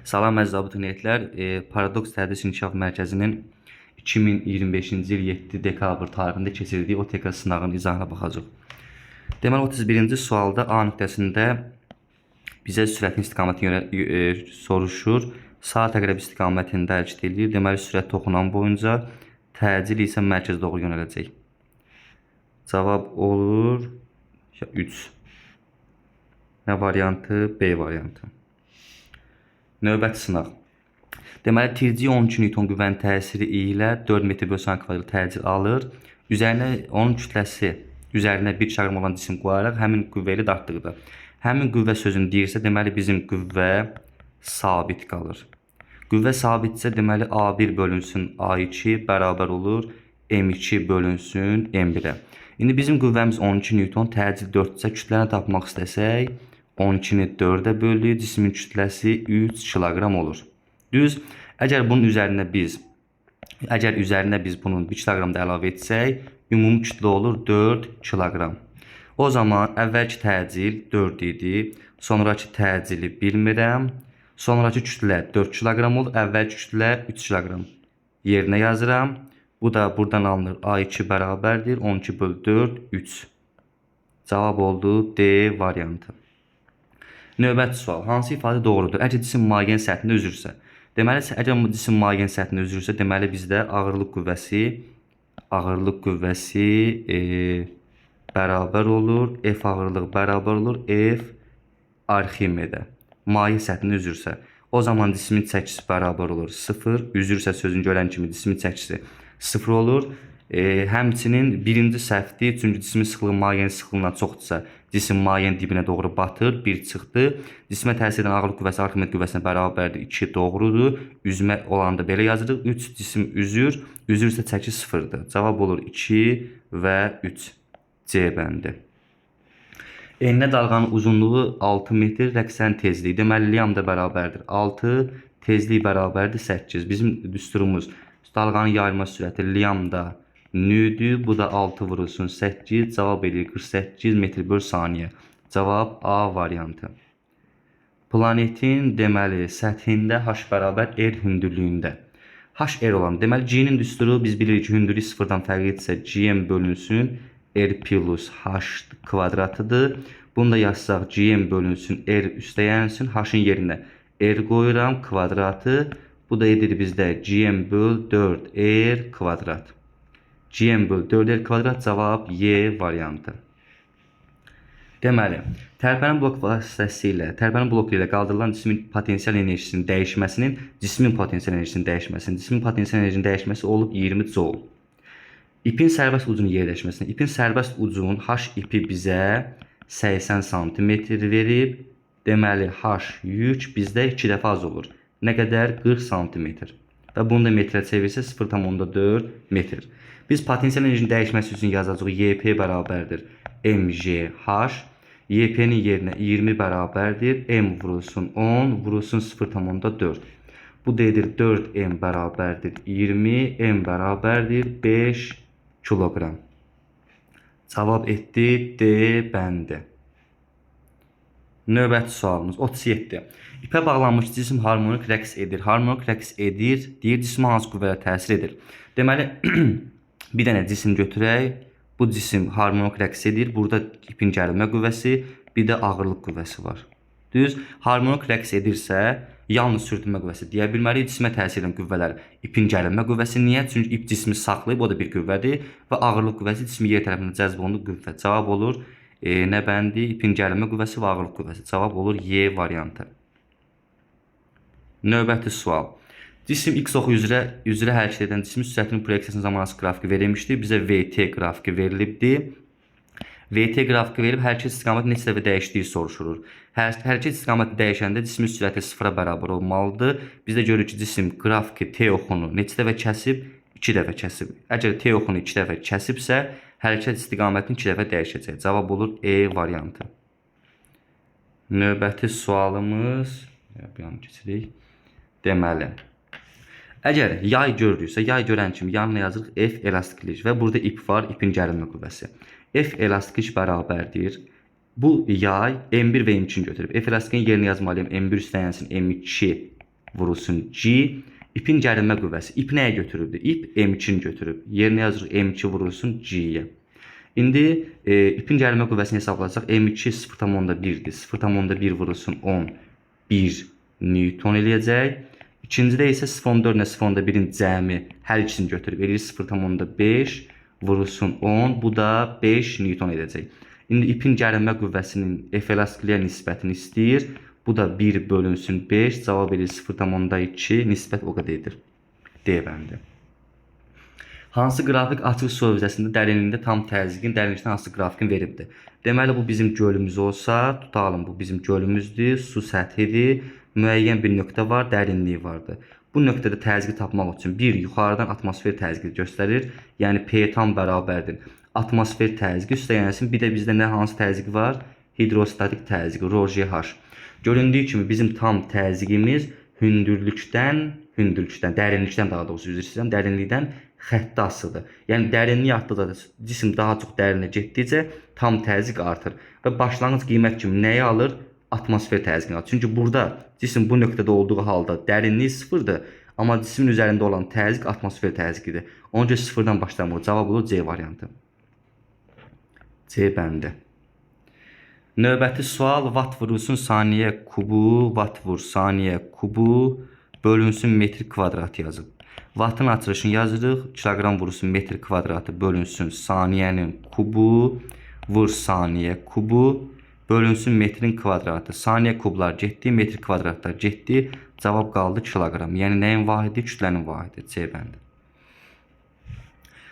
Salam əziz abituriyentlər, Paradoks Tədris İnkişaf Mərkəzinin 2025-ci il 7 dekabr tarixində keçirdiyi OTK sınağının izahına baxacaq. Deməli, 31-ci sualda A nöqtəsində bizə sürətin istiqamətini soruşur. Saat əqrəb istiqamətində hərəkət edir. Deməli, sürət toxunan boyunca, təcil isə mərkəzə doğru yönələcək. Cavab olur 3. Nə variantı? B variantı. Növbəti sınaq. Deməli, tirci 12 Newton qüvvənin təsiri ilə 4 metr bölü saniyə kvadrat təcil alır. Onun kütləsi üzərinə 1 kg olan cisim qoyaraq həmin qüvvə ilə dartdırdı. Həmin qüvvə sözünü deyirsə, deməli bizim qüvvə sabit qalır. Qüvvə sabitsə, deməli A1 bölünsün A2 bərabər olur M2 bölünsün M1-ə. İndi bizim qüvvəmiz 12 Newton, təcil 4-sə kütləni tapmaq istəsək, 12-ni 4-ə böldük, cismin kütləsi 3 kiloqram olur. Düz, əgər üzərinə biz bunun 1 kiloqram da əlavə etsək, ümumi kütlə olur 4 kiloqram. O zaman əvvəlki təcil 4 idi, sonraki təcili bilmirəm, sonraki kütlə 4 kiloqram olur, əvvəlki kütlə 3 kiloqram. Yerinə yazıram, bu da buradan alınır A2 bərabərdir, 12 bölü 4, 3. Cavab oldu D variantı. Növbəti sual. Hansı ifadə doğrudur? Əgər cisim müəyyən səthində üzürsə. Deməli, əgər cisim müəyyən səthində üzürsə, deməli bizdə ağırlıq qüvvəsi bərabər olur, F ağırlıq bərabər olur, F Arximedə. Müəyyən səthində üzürsə. O zaman cismin çəkisi bərabər olur 0. Üzürsə sözünü görən kimi cismin çəkisi 0 olur. Həmçinin birinci səhvdir, çünki cismin sıxlığı müəyyən sıxlığından çoxdursa, cisim müəyyən dibinə doğru batır, 1 çıxdı. Cismə təsir edən ağırlıq qüvvəsi Arximed qüvvəsinə bərabərdir, 2 doğrudur. Üzmə olanda belə yazırıq, 3 cisim üzürsə çəki 0-dır. Cavab olur 2 və 3. C bəndi. Enlə dalğanın uzunluğu 6 metr, rəqsənin tezliyi. Deməli, liam da bərabərdir 6, tezliyi bərabərdir 8. Bizim düsturumuz dalğanın yayılma sürəti liamda nüdür. Bu da 6 vurulsun 8. Cavab edir 48 metr bölü saniyə. Cavab A variantı. Planetin deməli səthində H bərabər R hündürlüyündə. H R olan. Deməli G-nin düsturu biz bilirik ki, hündürlük 0-dan fərq etsə GM bölünsün R plus H kvadratıdır. Bunu da yazsaq GM bölünsün R üstəyənsin. H-ın yerinə R qoyuram kvadratı. Bu da edir bizdə GM böl 4 R kvadrat. GM böl 4R kvadrat. Cavab Y variantı. Deməli, tərpənən blok vasitəsilə, tərpənən bloku ilə qaldırılan cismin potensial enerjisinin dəyişməsinin, cismin potensial enerjisinin dəyişməsi olub 20 joule. İpin sərbəst ucunun yerləşməsində, ipin sərbəst ucunun H ipi bizə 80 cm verib. Deməli, H yük bizdə 2 dəfə az olur. Nə qədər? 40 cm. Və bunu da metrə çevirsə 0,4 metr. Biz potensial enerjinin dəyişməsi üçün yazacaq YP bərabərdir MGH. YP'nin yerinə 20 bərabərdir. M vurulsun 10, vurulsun 0,4. Bu da edir 4M bərabərdir 20, M bərabərdir 5 kiloqram. Cavab etdi D bəndi. Növbəti sualımız 37. İpə bağlanmış cisim harmonik rəqs edir. Harmonik rəqs edir, deyir cismə hansı qüvvələr təsir edir. Deməli, bir dənə cisim götürək. Bu cisim harmonik rəqs edir. Burada ipin gərilmə qüvvəsi, bir də ağırlıq qüvvəsi var. Düz, harmonik rəqs edirsə, yalnız sürtünmə qüvvəsi deyə bilməliyik. Cismə təsir edən qüvvələr ipin gərilmə qüvvəsi. Niyə? Çünki ip cismi saxlayıb, o da bir qüvvədir. Və ağırlıq qüvvəsi cismi yer tərəfindən cəzb olunduğu qüvvə. Cavab olur nə bəndi? İpin gərilmə qüvvəsi və ağırlıq qüvvəsi. Cavab olur Y variantı. Növbəti sual. Cisim X oxu üzrə hərəkət edən cismin sürətinin proyeksiyasının zamanası qrafiki verilmişdir. Bizə VT qrafiki verilibdir. VT qrafiki verib hərəkət istiqaməti neçə dəfə dəyişdiyi soruşulur. Hərəkət istiqaməti dəyişəndə cismin sürəti 0-a bərabər olmalıdır. Biz də görürük ki, cisim qrafiki T oxunu neçə dəfə kəsib? 2 dəfə kəsib. Əgər T oxunu 2 dəfə kəsibsə, hərəkət istiqamətini 2 dəfə dəyişəcək. Cavab olur E variantı. Növbəti sualımız deməli, əgər yay görürüksə, yay görən kimi yanına yazırıq F elastiklik və burada ip var, ipin gərilmə qüvvəsi. F elastiklik bərabərdir. Bu yay M1 və M2-ni götürüb. F elastikin yerinə yazmalıyım M1 üstəyənsin M2 vurulsun G. İpin gərilmə qüvvəsi. İp nəyə götürübdü? İp M2-ni götürüb. Yerinə yazırıq M2 vurulsun G-yə. İndi ipin gərilmə qüvvəsini hesablasaq M2 0,1-dir. 0,1 vurulsun 11 Newton eləyəcək. İkincidə isə 0,4 ilə 0,1-in cəmi hər ikisini götürüb eləyir 0,5 vurulsun 10. Bu da 5 Newton edəcək. İndi ipin gərilmə qüvvəsinin F elastikliyə nisbətini istəyir. Bu da 1 bölünsün 5. Cavab edir 0,2. Nisbət o qədər edir. D bəndi. Hansı qrafik açıq su hövzəsində dərinliyində tam təzyiqin, dərinlikdən hansı qrafikin veribdir? Deməli, bu bizim gölümüz olsa, tutalım bu bizim gölümüzdür, su səthidir, müəyyən bir nöqtə var, dərinliyi vardır. Bu nöqtədə təzyiqi tapmaq üçün bir yuxarıdan atmosfer təzyiqi göstərir. Yəni P tam bərabərdir. Atmosfer təzyiqi üstə gəlsin. Bir də bizdə nə hansı təzyiq var? Hidrostatik təzyiq, ρGH. Göründüyü kimi bizim tam təzyiqimiz hündürlükdən, dərinlikdən daha doğrusu üzr istəyirəm, dərinlikdən xəttə asılıdır. Yəni dərinlik artdıqca cisim daha çox dərinə getdikcə tam təzyiq artır və başlanğıc qiymət kimi nəyi alır? Atmosfer təzyiqini alır. Çünki burada cisim bu nöqtədə olduğu halda dərinliyi sıfırdır, amma cismin üzərində olan təzyiq atmosfer təzyiqidir. Ona görə sıfırdan başlamır. Cavab olur C variantı. C bəndi. Növbəti sual watt vurulsun saniyə kubu, watt vur saniyə kubu bölünsün metr kvadrat yazıb. Wattın açılışını yazırıq. Kilogram vurulsun metr kvadratı bölünsün saniyənin kubu vur saniyə kubu bölünsün metrin kvadratı. Saniyə kublar getdi, metr kvadratlar getdi. Cavab qaldı kilogram. Yəni nəyin vahidi? Kütlənin vahidi. C bəndi.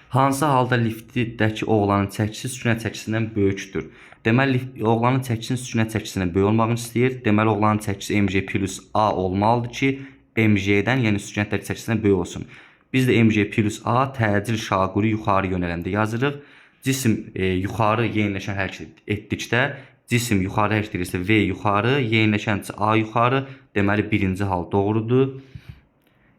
Hansı halda liftdəki oğlanın çəkisi sükunət çəkisindən böyükdür? Deməli, oğlanın çəkisinin sükunət çəkisindən böyük olmağını istəyir. Deməli, oğlanın çəkisi mg plus a olmalıdır ki, mg'dən, yəni sükunətdəki çəkisindən böyük olsun. Biz də mg plus a təcil şaquli yuxarı yönələndə yazırıq. Cisim yuxarı yeniləşən hərəkət etdikdə, cisim yuxarı hərəkət edirsə V yuxarı, yeniləşən A yuxarı. Deməli, birinci hal doğrudur.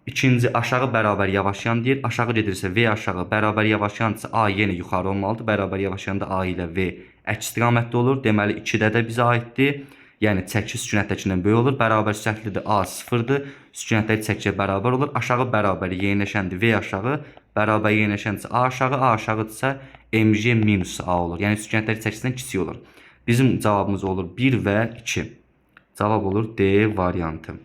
İkinci, aşağı bərabər yavaşlayan deyir. Aşağı gedirsə V aşağı, bərabər yavaşlayansa A yenə yuxarı olmalıdır. Bərabər yavaşlayanda A ilə V əks istiqamətdə olur. Deməli, 2-də də bizə aiddir. Yəni, çəki sükunətdəkindən böyük olur. Bərabər sərtlidir A sıfırdır. Sükunətdəki çəkiyə bərabər olur. Aşağı bərabər yeniləşəndir V aşağı, bərabər yeniləşəndirsə A aşağı, A aşağıdırsa mg minus A olur. Yəni, sükunətdəki çəkisindən kiçik olur. Bizim cavabımız olur 1 və 2. Cavab olur D variantı.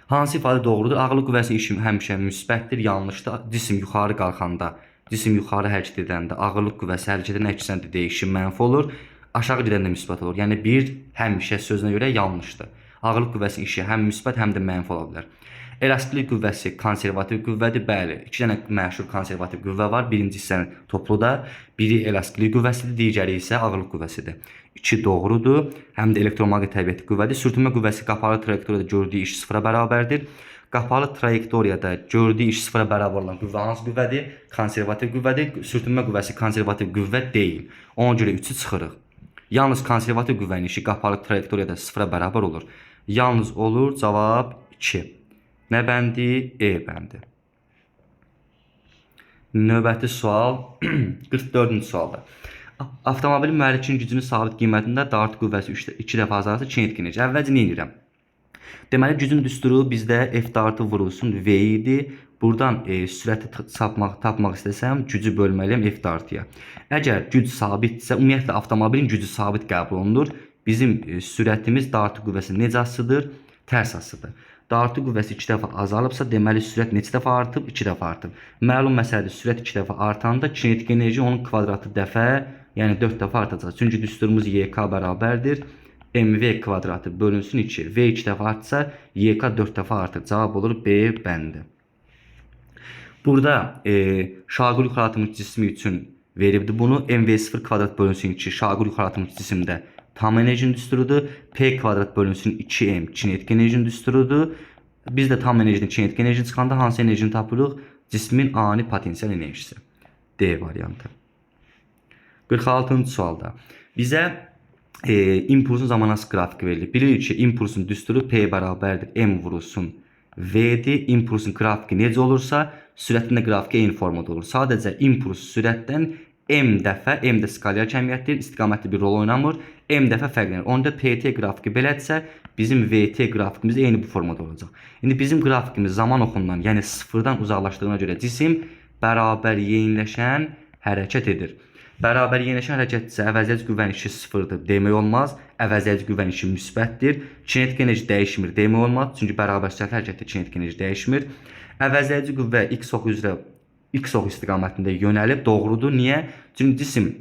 Hansı ifadə doğrudur? Ağırlıq qüvvəsinin işi həmişə müsbətdir, yanlışdır. Cisim yuxarı qalxanda, cisim yuxarı hərəkət edəndə ağırlıq qüvvəsi hərəkətin əksəndə dəyişim mənfi olur. Aşağı gedəndə müsbət olur. Yəni, bir həmişə sözünə görə yanlışdır. Ağırlıq qüvvəsinin işi həm müsbət, həm də mənfi ola bilər. Elastiklik qüvvəsi konservativ qüvvədir. Bəli, 2 dənə məşhur konservativ qüvvə var. Birinci hissənin topluda biri elastiklik qüvvəsidir, digəri isə ağırlıq qüvvəsidir. 2 doğrudur. Həm də elektromaqnit təbiəti qüvvədir. Sürtünmə qüvvəsi qapalı trayektoriyada gördüyü iş sıfıra bərabərdir. Qapalı trayektoriyada gördüyü iş sıfıra bərabər olan qüvvə hansı qüvvədir? Konservativ qüvvədir. Sürtünmə qüvvəsi konservativ qüvvə deyil. Ona görə 3-ü çıxırıq. Yalnız konservativ qüvvənin işi qapalı trayektoriyada sıfıra bərabər olur. Yalnız olur. Cavab 2. Nə bəndi? E bəndi. Növbəti sual 44-cü sualda. Avtomobilin mühərrikinin gücünün sabit qiymətində dartı qüvvəsi 2 dəfə azalsa kinetik enerji. Əvvəlcə nə edirəm? Deməli, gücün düsturu bizdə F dartı vurulsun V idi. Buradan sürəti tapmaq istəsəm, gücü bölməliyəm F dartıya. Əgər güc sabitsə, ümumiyyətlə avtomobilin gücü sabit qəbul olunur. Bizim sürətimiz dartı qüvvəsinin necə asıdır? Tərs asıdır. Dartı qüvvəsi 2 dəfə azalıbsa, deməli sürət neçə dəfə artıb? 2 dəfə artıb. Məlum məsələdir, sürət 2 dəfə artanda kinetik enerji onun kvadratı dəfə, yəni 4 dəfə artacaq. Çünki düsturumuz YK bərabərdir. MV kvadratı bölünsün 2. V 2 dəfə artsa, YK 4 dəfə artır. Cavab olur B bəndi. Burada şaquli yuxarı cismi üçün veribdir bunu. MV0 kvadrat bölünsün 2. Şaquli yuxarı cisimdə tam enerjinin düsturudur. P kvadrat bölünsün 2M kinetik enerjinin düsturudur. Biz də tam enerjinin kinetik enerjini çıxanda hansı enerjini tapırıq? Cismin ani potensial enerjisi. D variantı. 46-cı sualda bizə impulsun zamanası qrafiki verilir. Bilirik ki, impulsun düsturu P bərabərdir M vurulsun V'dir. Impulsun qrafiki necə olursa, sürətin də qrafiki eyni formada olur. Sadəcə impuls sürətdən M dəfə, M də skalar cəmiyyətdir, istiqamətli bir rol oynamır. M dəfə fərqlənir. Onda PT qrafiki belədirsə, bizim VT qrafikimiz eyni bu formada olacaq. İndi bizim qrafikimiz zaman oxundan, yəni sıfırdan uzaqlaşdığına görə cisim bərabər yeyinləşən hərəkət edir. Bərabər yeniləşən hərəkətdirsə, əvəzləyici qüvvənin işi sıfırdır demək olmaz. Əvəzləyici qüvvənin işi müsbətdir. Kinetik enerji dəyişmir demək olmaz. Çünki bərabər sürətli hərəkətdə kinetik enerji dəyişmir. Əvəzləyici qüvvə x ox üzrə x ox istiqamətində yönəlib doğrudur. Niyə? Çünki cisim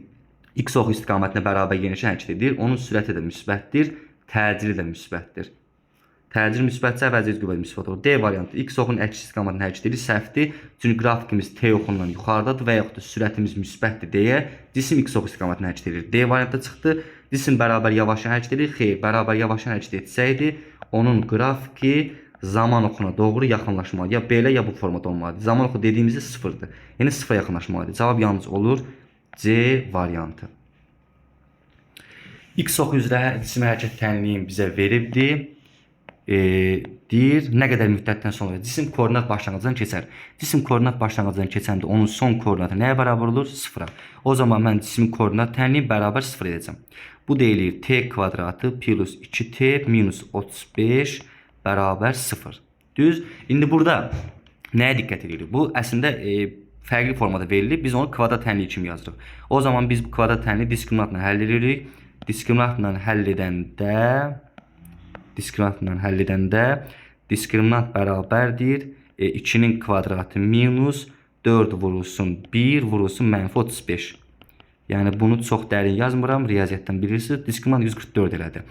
x ox istiqamətində bərabər yeniləşən hərəkət edir. Onun sürəti də müsbətdir, təcili də müsbətdir. Təcil müsbətsə əvəzləyici qüvvə müsbət olur. D variantı x oxun əks istiqamətində hərəkət edir, səhvdir. Çünki qrafikimiz t oxundan yuxarıdadır və yaxud da sürətimiz müsbətdir deyə cisim x ox istiqamətində hərəkət edir. D variantı çıxdı. Cisim bərabər yavaşan hərəkət edir. Xeyr, bərabər yavaşan hərəkət etsəydi, onun qrafiki zaman oxuna doğru yaxınlaşmalı. Ya belə ya bu formada olmalıdır. Zaman oxu dediyimizdə sıfırdır. Yəni sıfıra yaxınlaşmalıdır. Cavab yalnız olur C variantı. X ox üzrə cisim hərəkət tənliyin bizə veribdir. Deyir, nə qədər müddətdən sonra cisim koordinat başlanğıcından keçər. Cisim koordinat başlanğıcından keçəndə onun son koordinatı nəyə bərabər olur? Sıfıra. O zaman mən cismin koordinat tənliyi bərabər sıfır edəcəm. Bu deyilir t kvadratı plus 2t minus 35 bərabər sıfır. Düz. İndi burada nəyə diqqət edirik? Bu əslində fərqli formada verilir. Biz onu kvadrat tənliyi kimi yazırıq. O zaman biz bu kvadrat tənliyi diskriminantla həll edirik. Diskriminantla həll edəndə diskriminant bərabərdir 2'nin kvadratı minus 4 vurulsun 1 vurulsun mənfi 35. Yəni bunu çox dərin yazmıram, riyaziyyatdan bilirsiniz. Diskriminant 144 elədi.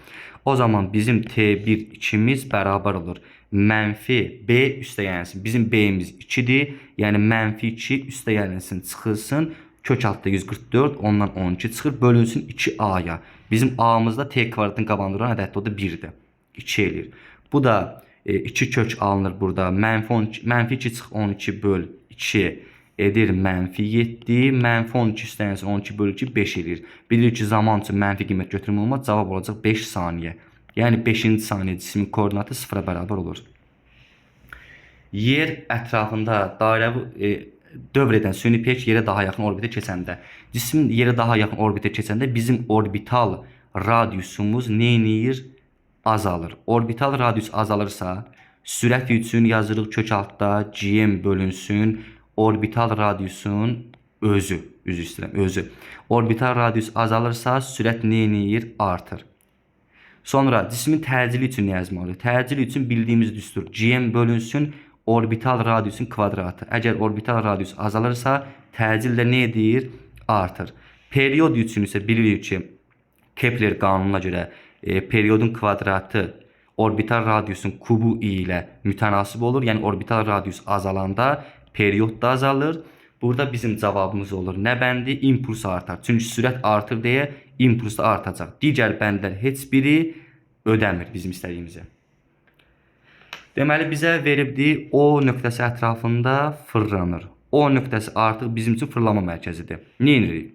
O zaman bizim T1 2'miz bərabər olur. Mənfi B üstəyənsin. Bizim B'miz 2'dir. Yəni mənfi 2 üstəyənsin çıxılsın. Kök altda 144, ondan 12 çıxır. Bölünsün 2A'ya. Bizim A'mızda T kvadratını qabandıran ədəddir. O da 1'dir. 2 eləyir. Bu da 2 kök alınır burada. Mənfi 2 çıx 12 böl 2 edir mənfi 7. Mənfi 12 üstənsin 12 böl 2 5 eləyir. Bilir ki zaman üçün mənfi qiymət götürmə olmaz. Cavab olacaq 5 saniyə. Yəni 5-ci saniyə cismin koordinatı sıfıra bərabər olur. Yer ətrafında dairəvi dövr edən süni peyk yerə daha yaxın orbitə keçəndə, cismin yerə daha yaxın orbitə keçəndə bizim orbital radiusumuz neyniyir? Azalır. Orbital radius azalırsa, sürət üçün yazırıq kök altda gm bölünsün orbital radiusun özü. Üzr istəyirəm, özü. Orbital radius azalırsa, sürət neyniyir? Artır. Sonra cismin təcili üçün nə yazmalıyıq? Təcili üçün bildiyimiz düstur. Gm bölünsün orbital radiusun kvadratı. Əgər orbital radius azalırsa, təcil də nə edir? Artır. Period üçün isə bilirik ki, Kepler qanununa görə periodun kvadratı orbital radiusun kubu ilə mütənasib olur. Yəni orbital radius azalanda period da azalır. Burada bizim cavabımız olur. Nə bəndi? İmpuls artar. Çünki sürət artır deyə impuls da artacaq. Digər bəndlər heç biri ödəmir bizim istədiyimizə. Deməli bizə veribdir O nöqtəsi ətrafında fırlanır. O nöqtəsi artıq bizim üçün fırlama mərkəzidir. Nə edirik?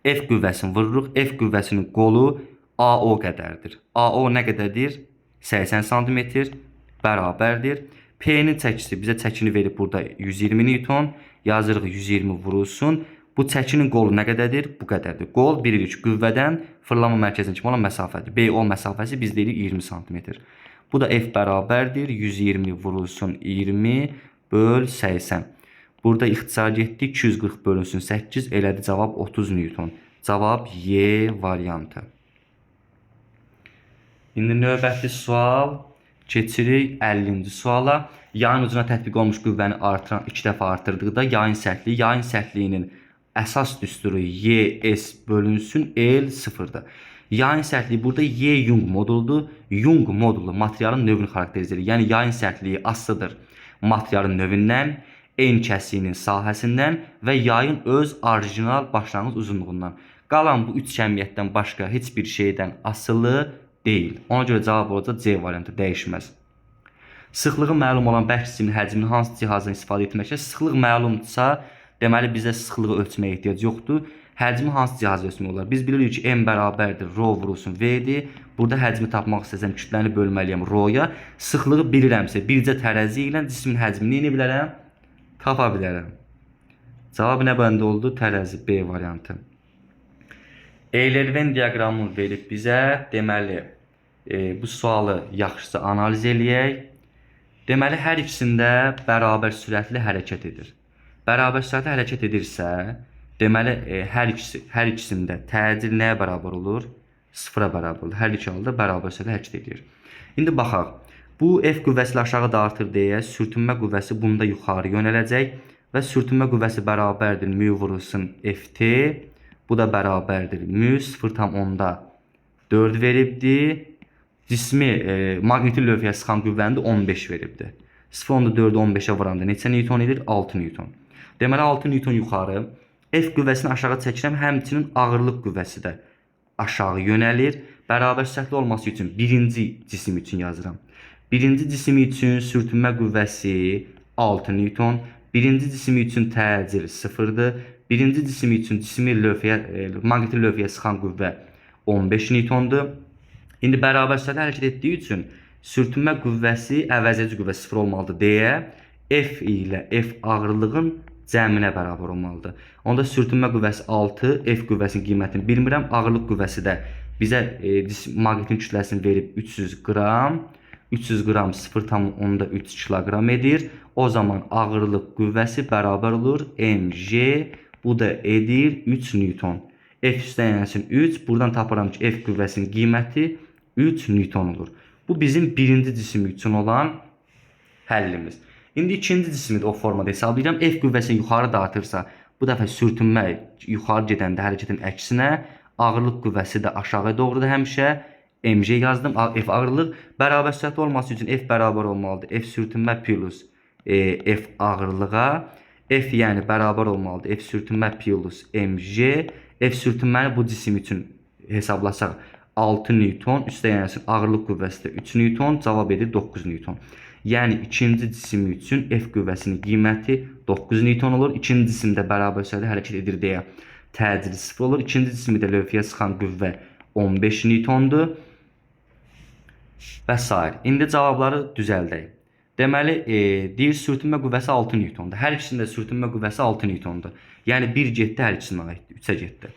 F qüvvəsini vururuq. F qüvvəsinin qolu AO qədərdir. AO nə qədərdir? 80 cm bərabərdir. P'nin çəkisi bizə çəkini verib burada 120 Newton. Yazırıq 120 vurulsun. Bu çəkinin qolu nə qədərdir? Bu qədərdir. Qol bilirik qüvvədən fırlama mərkəzinə kimi olan məsafədir. BO məsafəsi biz deyirik 20 cm. Bu da F bərabərdir. 120 vurulsun 20 böl 80. Burada ixtisar getdi. 240 bölünsün 8 elədi cavab 30 Newton. Cavab Y variantı. İndi növbəti sual keçirik 50-ci suala. Yayın ucuna tətbiq olmuş qüvvəni artıran 2 dəfə artırdıqda yayın sərtliyinin əsas düsturu YS bölünsün L sıfırdır. Yayın sərtliyi burada Y Young moduludur. Young modulu materialın növünü xarakterizə edir. Yəni yayın sərtliyi asılıdır materialın növündən, en kəsiyinin sahəsindən və yayın öz orijinal başlanğıc uzunluğundan. Qalan bu 3 cəmiyyətdən başqa heç bir şeydən asılı deyil. Ona görə cavab olacaq C variantı dəyişməz. Sıxlığı məlum olan bərk cisiminin həcmini hansı cihazdan istifadə etməklə? Sıxlıq məlumdursa, deməli bizə sıxlığı ölçməyə ehtiyac yoxdur. Həcmi hansı cihaz ölçmək olar? Biz bilirik ki, M bərabərdir, rho vurulsun V-dir. Burada həcmi tapmaq istəsəm, kütləni bölməliyəm rhoya. Sıxlığı bilirəmsə, bircə tərəzi ilə cismin həcmini nə bilərəm? Tapa bilərəm. Cavab nə bəndə oldu? Tərəzi B variantı. Eylerven diaqramı verib bizə. Deməli, bu sualı yaxşıca analiz eləyək. Deməli, hər ikisində bərabər sürətli hərəkət edir. Bərabər sürətli hərəkət edirsə, deməli, hər ikisində təcil nəyə bərabər olur? Sıfıra bərabər olur. Hər iki halda bərabər sürətli hərəkət edir. İndi baxaq. Bu F qüvvəsi aşağı da artır deyə sürtünmə qüvvəsi bunda yuxarı yönələcək və sürtünmə qüvvəsi bərabərdir mü vurulsun Ft. Bu da bərabərdir mü 0,4 veribdir. Cismi maqniti lövhəyə sıxan qüvvəni də 15 veribdir. 0,4-ü 15-ə vuranda neçə newton edir? 6 newton. Deməli 6 newton yuxarı. F qüvvəsini aşağı çəkirəm, həmçinin ağırlıq qüvvəsi də aşağı yönəlir. Bərabər sürətli olması üçün birinci cisim üçün yazıram. Birinci cisim üçün sürtünmə qüvvəsi 6 newton. Birinci cisim üçün təcil 0-dır. Birinci cisim üçün cismi maqniti lövhəyə sıxan qüvvə 15 newtondur. İndi bərabər sürətlə hərəkət etdiyi üçün sürtünmə qüvvəsi əvəzedici qüvvə 0 olmalıdır deyə F ilə F ağırlığın cəminə bərabər olmalıdır. Onda sürtünmə qüvvəsi 6, F qüvvəsinin qiymətini bilmirəm. Ağırlıq qüvvəsi də bizə maqnitin kütləsini verib 300 qram. 300 qram 0,3 kiloqram edir. O zaman ağırlıq qüvvəsi bərabər olur mg. Bu da edir 3 newton. F üstəgəlsin 3. Buradan tapıram ki, F qüvvəsinin qiyməti 3 newton olur. Bu bizim birinci cisim üçün olan həllimiz. İndi ikinci cismi də o formada hesablayacağım. F qüvvəsini yuxarı dağıtırsa, bu dəfə sürtünmə yuxarı gedəndə hərəkətin əksinə, ağırlıq qüvvəsi də aşağı doğrudur həmişə. mg yazdım. F ağırlıq bərabər sürətli olması üçün F bərabər olmalıdır. F sürtünmə plus F ağırlığa. F yəni bərabər olmalıdır. F sürtünmə plus mg. F sürtünməni bu cisim üçün hesablasaq 6 newton, üstəgəlsin ağırlıq qüvvəsi də 3 newton, cavab edir 9 newton. Yəni ikinci cisim üçün F qüvvəsinin qiyməti 9 newton olur. İkinci cisimdə bərabər sürətlə hərəkət edir deyə təcili 0 olur. İkinci cisimdə lövhəyə sıxan qüvvə 15 newtondur. Və s. İndi cavabları düzəldək. Deməli, deyir sürtünmə qüvvəsi 6 newtondur. Hər ikisində sürtünmə qüvvəsi 6 newtondur. Yəni 1 getdi, hər ikisinə aiddir. 3-ə getdi.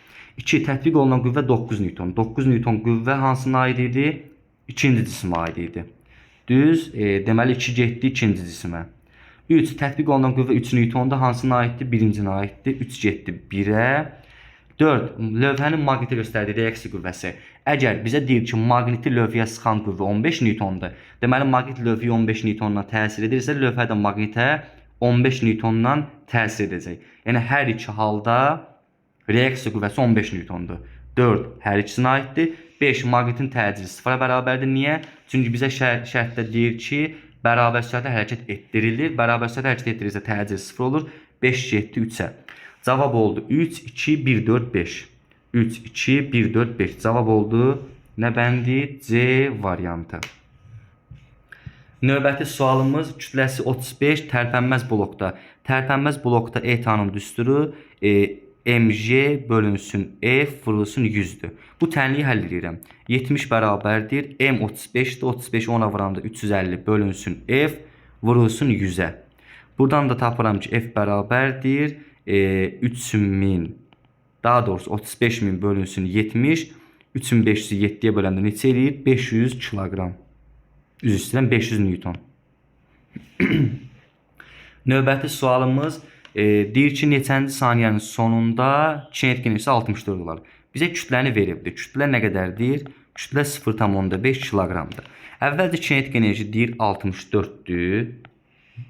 2. Tətbiq olunan qüvvə 9 newton. 9 newton qüvvə hansına aid idi? İkinci cisimə aid idi. Düz, deməli 2 getdi ikinci cisimə. 3. Tətbiq olunan qüvvə 3 newtonda hansına aiddir? Birincinə aiddir. 3 getdi 1-ə. 4. Lövhənin maqniti göstərdiyi reaksiya qüvvəsi. Əgər bizə deyir ki, maqniti lövhəyə sıxan qüvvə 15 newtondur. Deməli, maqnit lövhəyə 15 newtondan təsir edirsə, lövhə də maqnitə 15 newtondan təsir edəcək. Yəni, hər iki halda reaksiya qüvvəsi 15 newtondur. 4. Hər ikisinə aiddir. 5. Maqnitin təcili 0-a bərabərdir. Niyə? Çünki bizə şərtdə deyir ki, bərabər sürətlə hərəkət etdirilir. Bərabər sürətlə hərəkət etdirilirsə təcili 0 olur. 5 getdi 3-ə. Cavab oldu 3, 2, 1, 4, 5. 3, 2, 1, 4, 5. Cavab oldu nə bəndi? C variantı. Növbəti sualımız kütləsi 35 tərpənməz blokda. Tərpənməz blokda ETA-nın düsturu mg bölünsün F vurulsun 100'dür. Bu tənliyi həll edirəm. 70 bərabərdir. M 35'dir. 35 10'a vuranda 350 bölünsün F vurulsun 100'ə. Buradan da tapıram ki F bərabərdir. 3000, daha doğrusu 35.000 bölünsün 70. 3500'ü 7'ye böləndə neçə eləyir? 500 kilogram. Üzr istəyirəm, 500 newton. Növbəti sualımız deyir ki, neçənci saniyənin sonunda kinetik enerjisi 64 olar. Bizə kütləni veribdir. Kütlə nə qədərdir? Kütlə 0,5 kiloqramdır. Əvvəlcə kinetik enerji deyir 64'dür.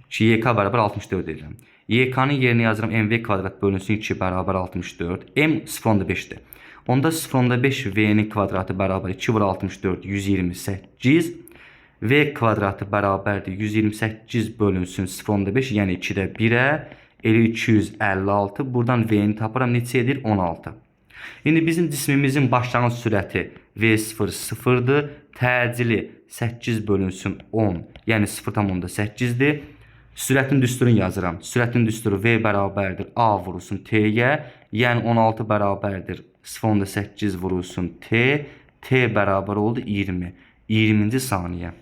Ki, YK bərabər 64 edirəm. YK-nın yerinə yazıram mv kvadrat bölünsün 2 bərabər 64. M 0,5'dir. Onda 0,5 V'nin kvadratı bərabər 2 vur 64 128. V kvadratı bərabərdir 128 bölünsün 0,5 yəni 2-də 1'ə elə 256. Buradan V'ni tapıram neçə edir? 16. İndi bizim cismimizin başlanğıc sürəti V0 0'dır. Təcili 8 bölünsün 10 yəni 0,8'dir. Sürətin düsturunu yazıram. Sürətin düsturu V bərabərdir A vurulsun T'yə. Yəni 16 bərabərdir 0,8 vurulsun T. T bərabər oldu 20. 20-ci saniyə.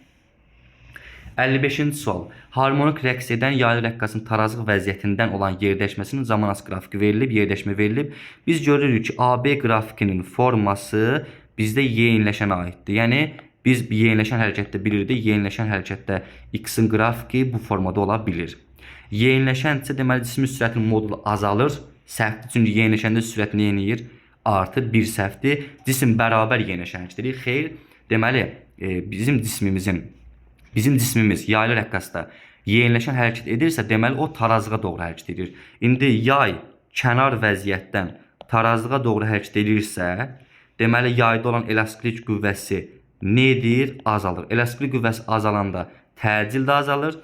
55-ci sual. Harmonik rəqs edən yaylı rəqqasın tarazlıq vəziyyətindən olan yerdəşməsinin zaman as qrafiki verilib, yerdəşmə verilib. Biz görürük ki, AB qrafikinin forması bizdə yeyinləşənə aiddir. Yəni biz yeyinləşən hərəkətdə bilirdik, yeyinləşən hərəkətdə x-in qrafiki bu formada ola bilir. Yeyinləşəncə deməli cismin sürətinin modulu azalır, səhvdir. Çünki yeyinləşəndə sürət nə edir? Artır, bir səhvdir. Cisim bərabər yeyinləşən hərəkət edir. Xeyr, deməli bizim cismimiz yaylı rəqqasda yeyinləşən hərəkət edirsə, deməli o tarazlığa doğru hərəkət edir. İndi yay kənar vəziyyətdən tarazlığa doğru hərəkət edirsə, deməli yayda olan elastiklik qüvvəsi nə edir? Azalır. Elastiklik qüvvəsi azalanda təcil də azalır.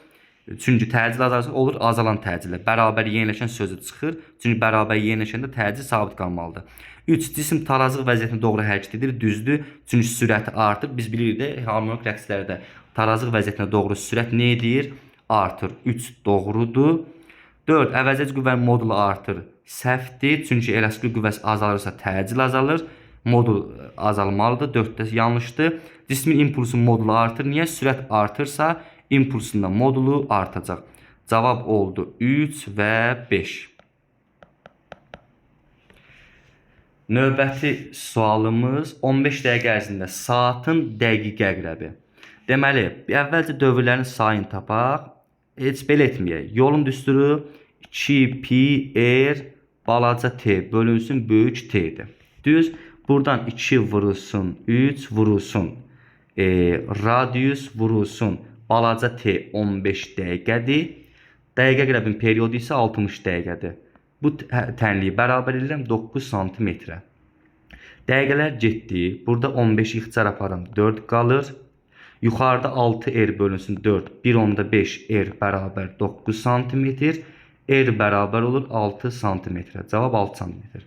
Çünki təcil azalırsa olur azalan təcillə. Bərabər yeniləşən sözü çıxır. Çünki bərabər yeniləşəndə təcil sabit qalmalıdır. 3. Cisim tarazlıq vəziyyətinə doğru hərəkət edir. Düzdür. Çünki sürəti artır. Biz bilirik harmonik rəqslərdə tarazlıq vəziyyətinə doğru sürət nə edir? Artır. 3 doğrudur. 4. Əvəzedici qüvvənin modulu artır. Səhvdir. Çünki elastiklik qüvvəsi azalırsa təcil azalır. Modul azalmalıdır. 4-də yanlışdır. Cismin impulsun modulu artır. Niyə? Sürət artırsa impulsun da modulu artacaq. Cavab oldu 3 və 5. Növbəti sualımız 15 dəqiqə ərzində saatın dəqiq əqrəbi. Deməli, əvvəlcə dövrlərin sayını tapaq. Heç belə etməyək. Yolun düsturu 2pi r balaca t bölünsün böyük t-dir. Düz. Buradan 2 vurulsun, 3 vurulsun, radius vurulsun, balaca t 15 dəqiqədir. Dəqiqə əqrəbin periodu isə 60 dəqiqədir. Bu tənliyi bərabər edirəm 9 santimetrə. Dəqiqələr getdi. Burada 15 ixtisar aparım 4 qalır. Yuxarıda 6r bölünsün 4. 1/5 r bərabər 9 santimetr. R bərabər olur 6 santimetrə. Cavab 6 santimetr.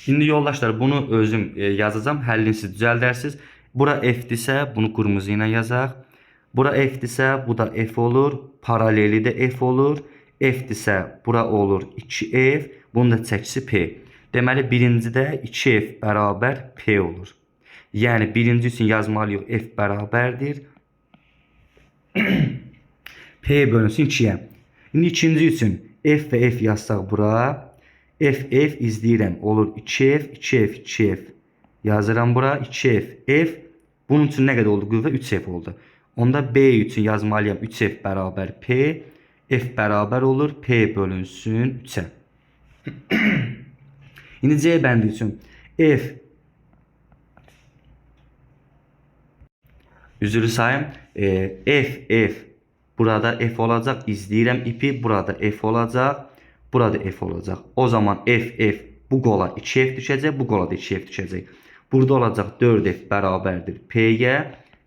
Şimdi yoldaşlar bunu özüm yazacağım. Həllini siz düzəldərsiniz. Bura f-dirsə bunu qırmızı ilə yazaq. Bura f-dirsə bu da f olur. Paraleli də f olur. F-dirsə bura olur 2f. Bunun da çəkisi p. Deməli birincidə 2f bərabər p olur. Yəni birinci üçün yazmalıyıq f bərabərdir. p bölünsün 2-yə. İndi ikinci üçün f və f yazsaq bura. F izləyirəm. Olur 2f, 2f, 2f. Yazıram bura 2f, f. Bunun üçün nə qədər oldu? Qüvvə 3f oldu. Onda b üçün yazmalıyam 3f bərabər p. F bərabər olur p bölünsün 3-ə. İndi c bəndi üçün f. Üzrü sayım. F. Burada f olacaq. İzləyirəm ipi. Burada f olacaq. Burada f olacaq. O zaman f bu qola 2f düşəcək, bu qola da 2f düşəcək. Burada olacaq 4f bərabərdir p-yə.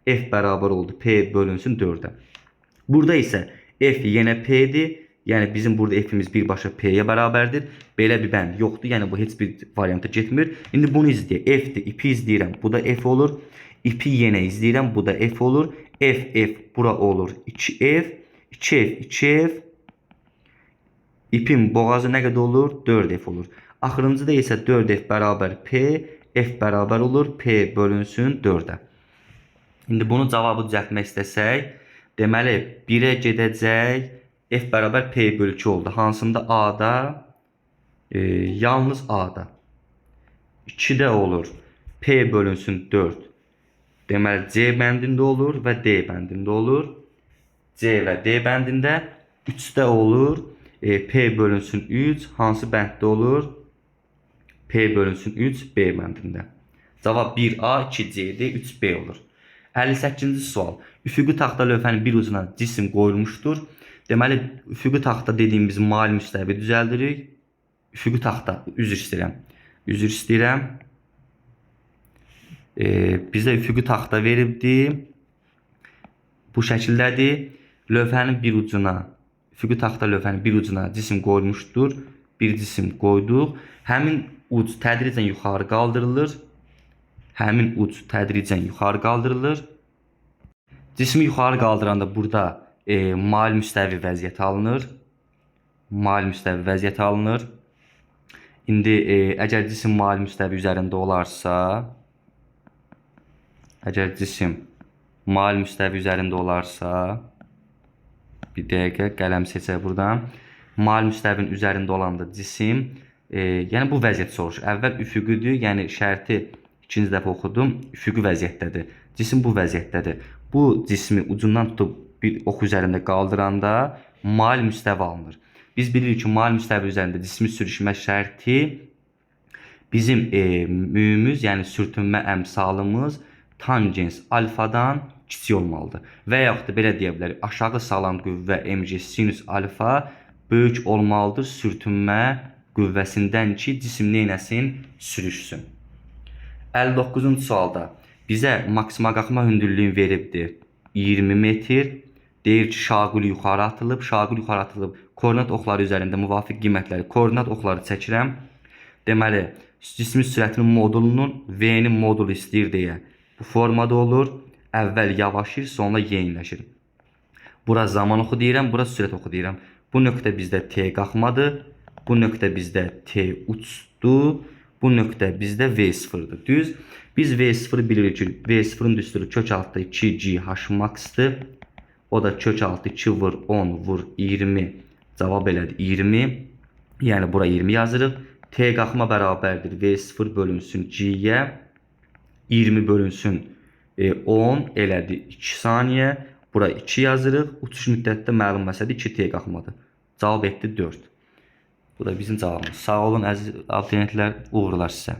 F bərabər oldu p bölünsün 4-ə. Burada isə f yenə p-dir. Yəni bizim burada f-imiz birbaşa p-yə bərabərdir. Belə bir bənd yoxdur. Yəni bu heç bir varianta getmir. İndi bunu izləyək. F-dir. İpi izləyirəm. Bu da f olur. İpi yenə izləyirəm. Bu da f olur. F bura olur 2f. 2f. İpin boğazı nə qədər olur? 4f olur. Axırıncıda isə 4f bərabər p, f bərabər olur p bölünsün 4-ə. İndi bunu cavabı düzəltmək istəsək, deməli 1-ə gedəcək, f bərabər p bölü 2 oldu. Hansında a-da? Yalnız a-da. 2-də olur p bölünsün 4. Deməli c bəndində olur və d bəndində olur. C və d bəndində 3-də olur. P bölünsün 3 hansı bənddə olur? P bölünsün 3 B bəndində. Cavab 1A, 2C'dir, 3B olur. 58-ci sual. Üfüqi taxta lövhənin bir ucuna cisim qoyulmuşdur. Deməli, üfüqi taxta dediyimiz mail müstəvi düzəldirik. Üfüqi taxta, üzr istəyirəm. Bizə üfüqi taxta veribdir. Bu şəkildədir. Lövhənin bir ucuna üfüqi taxta lövhənin bir ucuna cisim qoyulmuşdur. Bir cisim qoyduq. Həmin uc tədricən yuxarı qaldırılır. Cismi yuxarı qaldıranda burada mail müstəvi vəziyyət alınır. İndi əgər cisim mail müstəvi üzərində olarsa, əgər cisim Mail müstəvi üzərində olarsa, bir dəqiqə qələm seçək buradan. Mail müstəvinin üzərində olanda cisim, yəni bu vəziyyət soruşur. Əvvəl üfüqüdür, yəni şərti ikinci dəfə oxudum, üfüqi vəziyyətdədir. Cisim bu vəziyyətdədir. Bu cismi ucundan tutub bir ox üzərində qaldıranda mail müstəvi alınır. Biz bilirik ki, mail müstəvi üzərində cismi sürüşmə şərti bizim mühümüz, yəni sürtünmə əmsalımız tangens alfadan kiçik olmalıdır. Və yaxud da belə deyə bilərik, aşağı salan qüvvə mg sinüs alfa böyük olmalıdır sürtünmə qüvvəsindən ki, cisim neynəsin? Sürüşsün. 59-cu sualda bizə maksimal qalxma hündürlüyünü veribdir 20 metr. Deyir ki, şaqül yuxarı atılıb, şaqül yuxarı atılıb. Koordinat oxları üzərində müvafiq qiymətləri, koordinat oxları çəkirəm. Deməli, cismin sürətinin modulunun V-nin modulu istəyir deyə bu formada olur. Əvvəl yavaşır, sonra yeyinləşir. Bura zaman oxu deyirəm, bura sürət oxu deyirəm. Bu nöqtə bizdə T qalxmadır. Bu nöqtə bizdə T uçdur. Bu nöqtə bizdə V0'dır. Düz. Biz V0'ı bilirik ki, V0'ın düsturu kök altı 2GH max-dır. O da kök altı 2 vur 10 vur 20. Cavab elədir 20. Yəni bura 20 yazırıq. T qalxma bərabərdir V0 bölünsün G-yə. 20 bölünsün 10 elədir 2 saniyə. Bura 2 yazırıq. Uçuş müddətdə məlum məsələdir 2T qalxmadır. Cavab etdi 4. Bu da bizim cavabımız. Sağ olun əziz abituriyentlər, uğurlar sizə.